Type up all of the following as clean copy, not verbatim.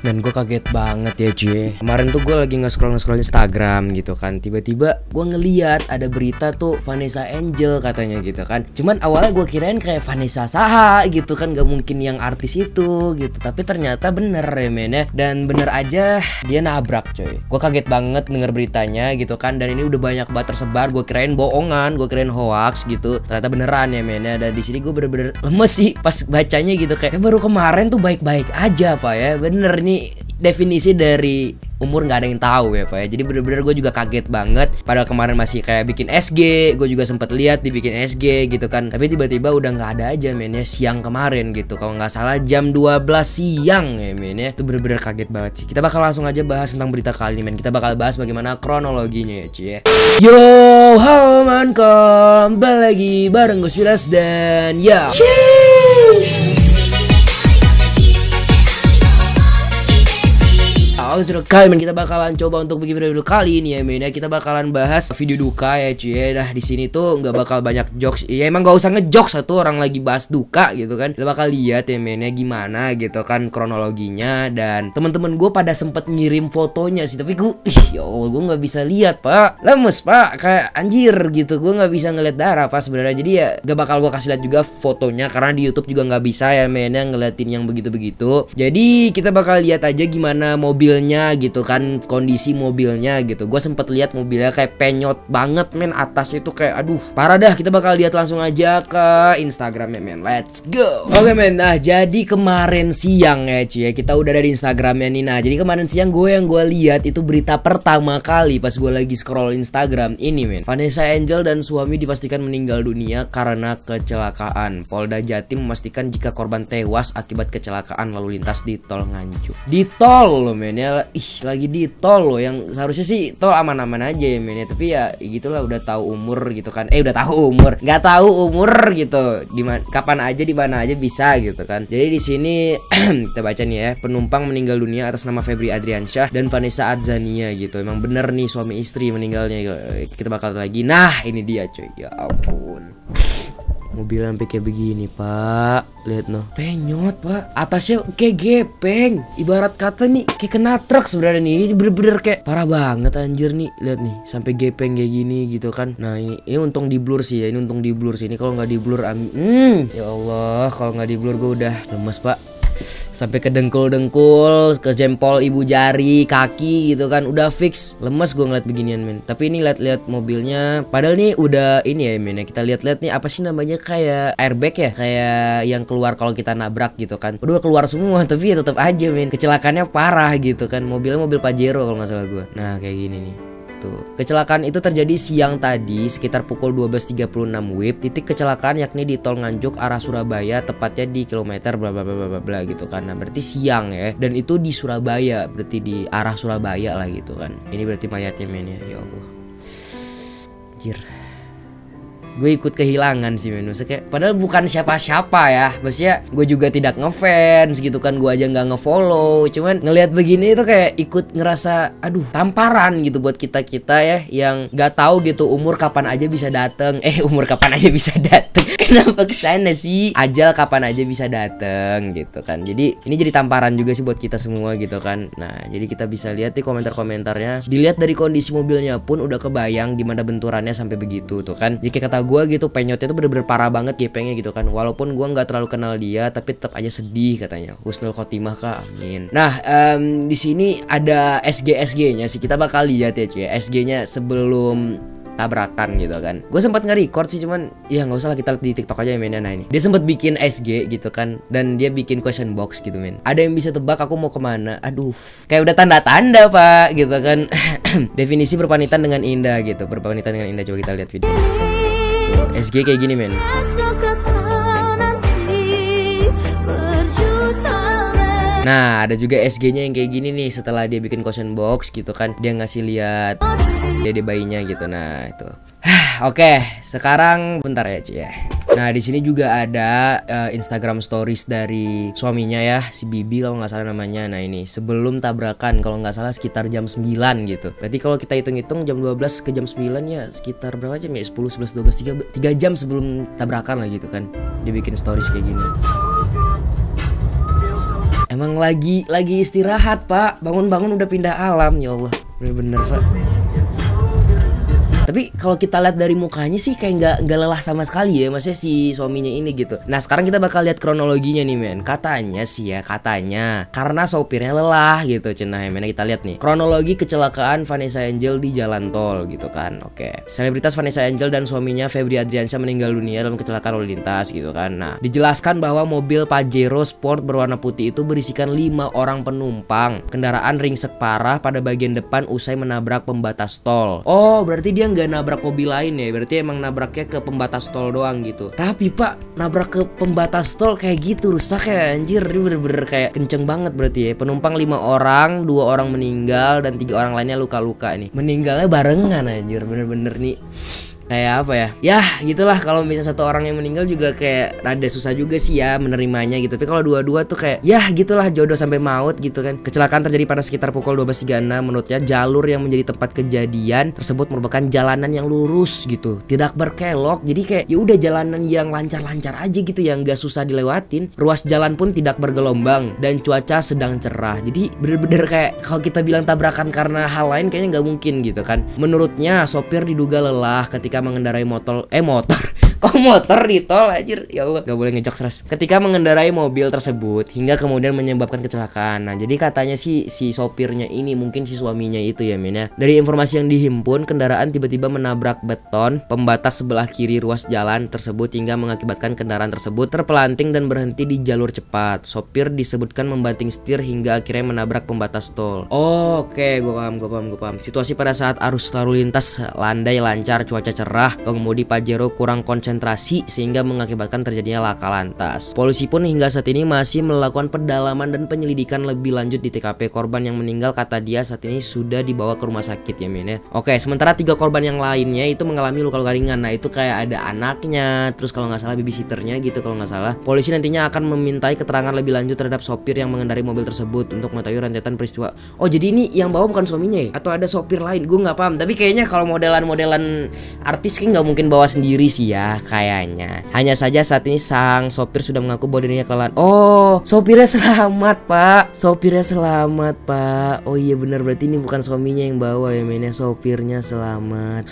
Dan gue kaget banget ya cuy. Kemarin tuh gue lagi nge-scroll Instagram gitu kan. Tiba-tiba gue ngeliat ada berita tuh Vanessa Angel katanya gitu kan. Cuman awalnya gue kirain kayak Vanessa Saha gitu kan, gak mungkin yang artis itu gitu. Tapi ternyata bener ya men ya. Dan bener aja dia nabrak coy. Gue kaget banget denger beritanya gitu kan. Dan ini udah banyak banget tersebar. Gue kirain bohongan, gue kirain hoax gitu. Ternyata beneran ya men ya. Dan di sini gue bener-bener lemes sih pas bacanya gitu. Kayak baru kemarin tuh baik-baik aja pak ya. Bener nih definisi dari umur nggak ada yang tahu ya pak ya. Jadi bener-bener gue juga kaget banget. Padahal kemarin masih kayak bikin SG, gue juga sempet lihat dibikin SG gitu kan. Tapi tiba-tiba udah nggak ada aja men ya siang kemarin gitu. Kalau nggak salah jam 12 siang ya men ya. Itu bener-bener kaget banget sih. Kita bakal langsung aja bahas tentang berita kali ini men. Kita bakal bahas bagaimana kronologinya ya cuy ya. Yo, halo man, kembali lagi bareng gue Spiras dan ya. Kali men kita bakalan coba untuk bikin video kali ini ya men ya. Kita bakalan bahas video duka ya cuy ya. Nah di sini tuh nggak bakal banyak jokes. Ya emang gak usah ngejokes satu orang lagi bahas duka gitu kan. Kita bakal lihat ya men ya gimana gitu kan kronologinya. Dan teman-teman gue pada sempet ngirim fotonya sih. Tapi gue ya Allah gue nggak bisa lihat pak. Lemes pak kayak anjir gitu. Gue nggak bisa ngeliat darah pak sebenarnya. Jadi ya gak bakal gue kasih lihat juga fotonya karena di YouTube juga nggak bisa ya men ya ngeliatin yang begitu-begitu. Jadi kita bakal lihat aja gimana mobilnya gitu kan, kondisi mobilnya gitu. Gue sempet lihat mobilnya kayak penyot banget men, atasnya itu kayak aduh parah dah. Kita bakal lihat langsung aja ke Instagramnya men. Let's go. Oke men, nah jadi kemarin siang ya cuy ya, kita udah ada di Instagramnya nih. Nah jadi kemarin siang yang gue lihat itu berita pertama kali pas gue lagi scroll Instagram ini men. Vanessa Angel dan suami dipastikan meninggal dunia karena kecelakaan. Polda Jatim memastikan jika korban tewas akibat kecelakaan lalu lintas di tol Nganjuk. Di tol loh men ya. Lagi di tol loh, yang seharusnya sih tol aman-aman aja ya men ya. Tapi ya gitulah, udah tahu umur gitu kan. Udah tahu umur, nggak tahu umur gitu. Kapan aja di mana aja bisa gitu kan. Jadi di sini kita baca nih ya, penumpang meninggal dunia atas nama Febri Adriansyah dan Vanessa Adzania gitu. Emang bener nih suami istri meninggalnya. Kita bakal lagi. Nah ini dia cuy, ya ampun. Mobil sampai kayak begini pak. Lihat noh, penyot pak. Atasnya kayak gepeng. Ibarat kata nih kayak kena truk sebenarnya nih. Bener-bener kayak parah banget anjir nih. Lihat nih sampai gepeng kayak gini gitu kan. Nah ini untung di blur sih ya. Ini untung di blur sih. Ini kalau nggak di blur ya Allah, kalau nggak di blur gue udah lemes pak. Sampai ke dengkul-dengkul, ke jempol ibu jari, kaki gitu kan. Udah fix lemes gue ngeliat beginian men. Tapi ini lihat-lihat mobilnya. Padahal nih udah ini ya men ya. Kita lihat-lihat nih apa sih namanya, kayak airbag ya. Kayak yang keluar kalau kita nabrak gitu kan. Udah keluar semua tapi ya tetap aja men. Kecelakaannya parah gitu kan. Mobilnya mobil Pajero kalau nggak salah gue. Nah kayak gini nih. Kecelakaan itu terjadi siang tadi sekitar pukul 12.36 WIB. Titik kecelakaan yakni di tol Nganjuk arah Surabaya, tepatnya di kilometer bla bla bla bla bla gitu kan. Nah berarti siang ya, dan itu di Surabaya, berarti di arah Surabaya lah gitu kan. Ini berarti mayatnya men ya Allah. Anjir, gue ikut kehilangan sih men. Maksudnya kayak padahal bukan siapa-siapa ya. Maksudnya gue juga tidak ngefans gitu kan. Gue aja gak ngefollow. Cuman ngelihat begini itu kayak ikut ngerasa aduh tamparan gitu buat kita-kita ya, yang gak tahu gitu umur kapan aja bisa dateng. Umur kapan aja bisa dateng. Kenapa kesana sih? Ajal kapan aja bisa dateng gitu kan. Jadi ini jadi tamparan juga sih buat kita semua gitu kan. Nah jadi kita bisa lihat di komentar-komentarnya. Dilihat dari kondisi mobilnya pun udah kebayang gimana benturannya sampai begitu tuh kan. Jadi kata gue gitu, penyotnya tuh bener-bener parah banget gepengnya gitu kan. Walaupun gue nggak terlalu kenal dia, tapi tetap aja sedih katanya. Husnul khotimah kak, amin. Nah di sini ada SG-nya sih. Kita bakal lihat ya cuy, SG-nya sebelum tabrakan gitu kan. Gue sempat nge-record sih, cuman ya nggak usah lah, kita lihat di TikTok aja ya men. Nah ini dia sempat bikin SG gitu kan, dan dia bikin question box gitu men. Ada yang bisa tebak aku mau kemana? Aduh, kayak udah tanda-tanda pak gitu kan. Definisi berpamitan dengan indah gitu, berpamitan dengan indah. Coba kita lihat video. SG kayak gini men. Nah ada juga SG-nya yang kayak gini nih. Setelah dia bikin question box gitu kan, dia ngasih lihat dia bayinya gitu. Nah itu. Oke, sekarang bentar ya cuy ya. Nah di sini juga ada Instagram stories dari suaminya ya, si Bibi kalau nggak salah namanya. Nah ini sebelum tabrakan kalau nggak salah sekitar jam 9 gitu. Berarti kalau kita hitung-hitung jam 12 ke jam 9 ya sekitar berapa jam ya? 10, 11, 12, 3 jam sebelum tabrakan lah gitu kan. Dia bikin stories kayak gini. Emang lagi istirahat Pak, bangun-bangun udah pindah alam, ya Allah, bener-bener Pak. Tapi kalau kita lihat dari mukanya sih kayak nggak lelah sama sekali ya, maksudnya si suaminya ini gitu. Nah sekarang kita bakal lihat kronologinya nih men. Katanya sih ya, katanya karena sopirnya lelah gitu cenah ya men. Kita lihat nih kronologi kecelakaan Vanessa Angel di jalan tol gitu kan. Oke, selebritas Vanessa Angel dan suaminya Febri Adriansyah meninggal dunia dalam kecelakaan lalu lintas gitu kan. Nah dijelaskan bahwa mobil Pajero Sport berwarna putih itu berisikan 5 orang penumpang. Kendaraan ringsek parah pada bagian depan usai menabrak pembatas tol. Oh berarti dia nggak nabrak mobil lain ya, berarti emang nabraknya ke pembatas tol doang gitu. Tapi Pak, nabrak ke pembatas tol kayak gitu rusak ya anjir, ini bener-bener kayak kenceng banget berarti ya. Penumpang 5 orang, 2 orang meninggal dan 3 orang lainnya luka-luka nih. Meninggalnya barengan anjir, bener-bener nih kayak apa ya? Ya gitulah, kalau misalnya satu orang yang meninggal juga kayak rada susah juga sih ya menerimanya gitu. Tapi kalau dua-dua tuh kayak ya gitulah, jodoh sampai maut gitu kan. Kecelakaan terjadi pada sekitar pukul 12.36. Menurutnya jalur yang menjadi tempat kejadian tersebut merupakan jalanan yang lurus gitu, tidak berkelok. Jadi kayak ya udah jalanan yang lancar-lancar aja gitu, yang gak susah dilewatin. Ruas jalan pun tidak bergelombang dan cuaca sedang cerah. Jadi bener-bener kayak kalau kita bilang tabrakan karena hal lain kayaknya nggak mungkin gitu kan. Menurutnya sopir diduga lelah ketika mengendarai motor kok motor di tol anjir, ya Allah gak boleh ngejok keras. Ketika mengendarai mobil tersebut hingga kemudian menyebabkan kecelakaan. Nah jadi katanya si sopirnya ini mungkin si suaminya itu ya men ya. Dari informasi yang dihimpun, kendaraan tiba-tiba menabrak beton pembatas sebelah kiri ruas jalan tersebut hingga mengakibatkan kendaraan tersebut terpelanting dan berhenti di jalur cepat. Sopir disebutkan membanting setir hingga akhirnya menabrak pembatas tol. Oke, gue paham. Situasi pada saat arus lalu lintas landai lancar, cuaca cerah, pengemudi Pajero kurang konsentrasi sehingga mengakibatkan terjadinya laka lantas. Polisi pun hingga saat ini masih melakukan pendalaman dan penyelidikan lebih lanjut di TKP. Korban yang meninggal kata dia saat ini sudah dibawa ke rumah sakit ya men ya. Oke, sementara 3 korban yang lainnya itu mengalami luka-luka ringan. Nah itu kayak ada anaknya, terus kalau nggak salah babysitternya gitu kalau nggak salah. Polisi nantinya akan memintai keterangan lebih lanjut terhadap sopir yang mengendarai mobil tersebut untuk mengetahui rentetan peristiwa. Oh jadi ini yang bawa bukan suaminya ya? Atau ada sopir lain? Gue nggak paham. Tapi kayaknya kalau modelan artis kan nggak mungkin bawa sendiri sih ya kayaknya. Hanya saja saat ini sang sopir sudah mengaku bahwa dirinya kelelahan. Oh, sopirnya selamat Pak. Oh iya benar, berarti ini bukan suaminya yang bawa ya men ya. Sopirnya selamat.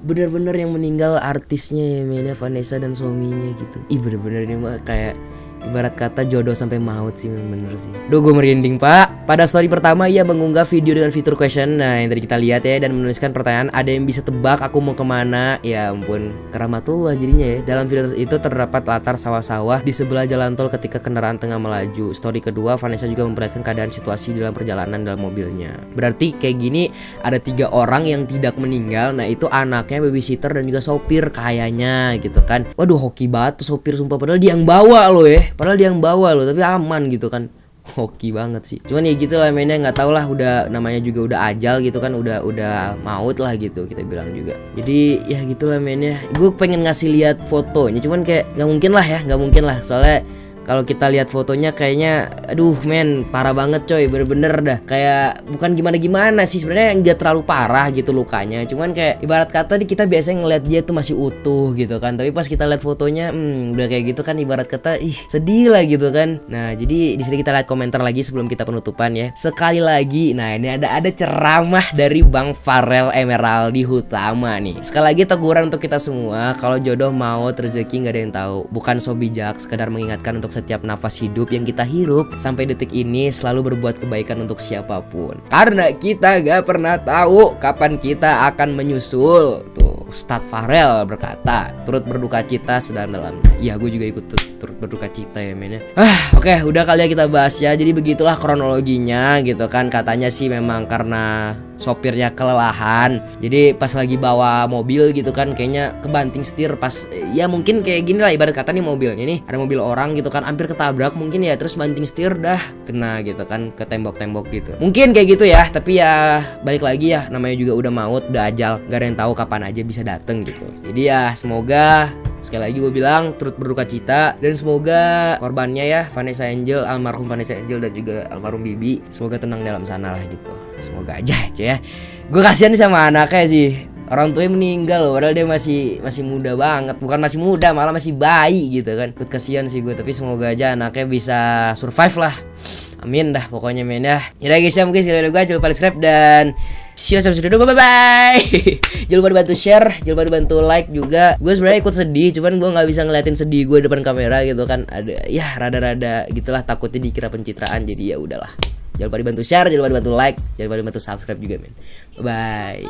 Bener-bener yang meninggal artisnya ya men ya, Vanessa dan suaminya gitu. Ih bener-bener ini mah kayak ibarat kata jodoh sampai maut sih, bener sih. Duh gue merinding Pak. Pada story pertama ia mengunggah video dengan fitur question. Nah yang tadi kita lihat ya, dan menuliskan pertanyaan, ada yang bisa tebak aku mau kemana? Ya ampun, keramatullah jadinya ya. Dalam video itu terdapat latar sawah-sawah di sebelah jalan tol ketika kendaraan tengah melaju. Story kedua, Vanessa juga memperlihatkan keadaan situasi dalam perjalanan dalam mobilnya. Berarti kayak gini, ada 3 orang yang tidak meninggal. Nah itu anaknya, babysitter dan juga sopir kayaknya gitu kan. Waduh hoki banget tuh sopir sumpah, padahal dia yang bawa loh ya. Tapi aman gitu kan. Hoki banget sih. Cuman ya gitu lah mainnya, nggak tau lah, udah namanya juga udah ajal gitu kan, udah maut lah gitu kita bilang juga. Jadi ya gitulah mainnya. Gue pengen ngasih lihat fotonya, cuman kayak nggak mungkin lah soalnya kalau kita lihat fotonya kayaknya aduh men parah banget coy, bener-bener dah kayak bukan gimana sih sebenarnya, nggak terlalu parah gitu lukanya, cuman kayak ibarat kata kita biasanya ngeliat dia tuh masih utuh gitu kan, tapi pas kita lihat fotonya udah kayak gitu kan, ibarat kata ih sedih lah gitu kan. Nah jadi di sini kita lihat komentar lagi sebelum kita penutupan ya. Sekali lagi, nah ini ada ceramah dari Bang Farel Emeraldi Hutama nih. Sekali lagi teguran untuk kita semua, kalau jodoh maut rezeki nggak ada yang tahu, bukan so bijak, sekadar mengingatkan untuk setiap nafas hidup yang kita hirup sampai detik ini selalu berbuat kebaikan untuk siapapun, karena kita gak pernah tahu kapan kita akan menyusul. Tuh Ustadz Farel berkata, turut berduka cita sedalam-dalamnya. Ya gue juga ikut turut berduka cita ya men ya. Oke, udah kali ya kita bahas ya. Jadi begitulah kronologinya gitu kan. Katanya sih memang karena sopirnya kelelahan, jadi pas lagi bawa mobil gitu kan kayaknya kebanting setir pas ya mungkin kayak gini lah ibarat kata nih, mobilnya nih ada mobil orang gitu kan hampir ketabrak mungkin ya, terus banting setir dah kena gitu kan ke tembok-tembok gitu, mungkin kayak gitu ya. Tapi ya balik lagi ya, namanya juga udah maut, udah ajal, gak ada yang tahu kapan aja bisa dateng gitu. Jadi ya semoga sekali lagi gue bilang turut berduka cita, dan semoga korbannya ya Vanessa Angel, almarhum Vanessa Angel dan juga almarhum Bibi, semoga tenang dalam sana lah gitu. Semoga aja cuy ya. Gue kasihan sama anaknya sih. Orang tuanya meninggal loh, padahal dia masih muda banget. Bukan masih muda, malah masih bayi gitu kan. Ikut kasihan sih gue, tapi semoga aja anaknya bisa survive lah. Amin dah pokoknya men ya. Yaudah guys ya, mungkin segitu dari gue. Jangan lupa subscribe dan see you sampai bye bye. Jangan lupa dibantu share, jangan lupa dibantu like juga. Gue sebenarnya ikut sedih, cuman gue nggak bisa ngeliatin sedih gue depan kamera gitu kan. Ada ya rada-rada gitulah, takutnya dikira pencitraan, jadi ya udahlah. Jangan lupa dibantu share, jangan lupa dibantu like, jangan lupa dibantu subscribe juga men. Bye bye.